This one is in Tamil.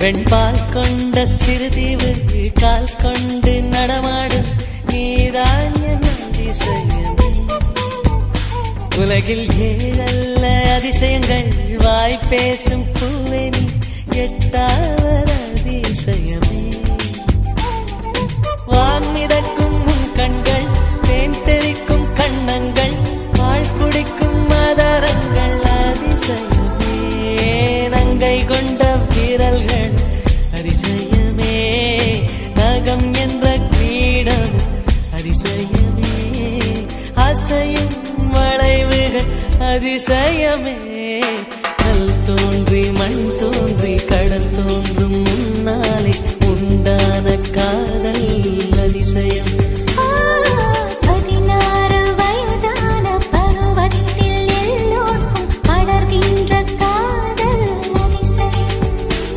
வெண்பால் கொண்ட சிறுதீவு கால் கொண்டு நடமாடும் நீதான் என் அதிசயமே. உலகில் ஏழல்ல அதிசயங்கள் வாய் பேசும் பூவெனி எட்டாவது அதிசயமே.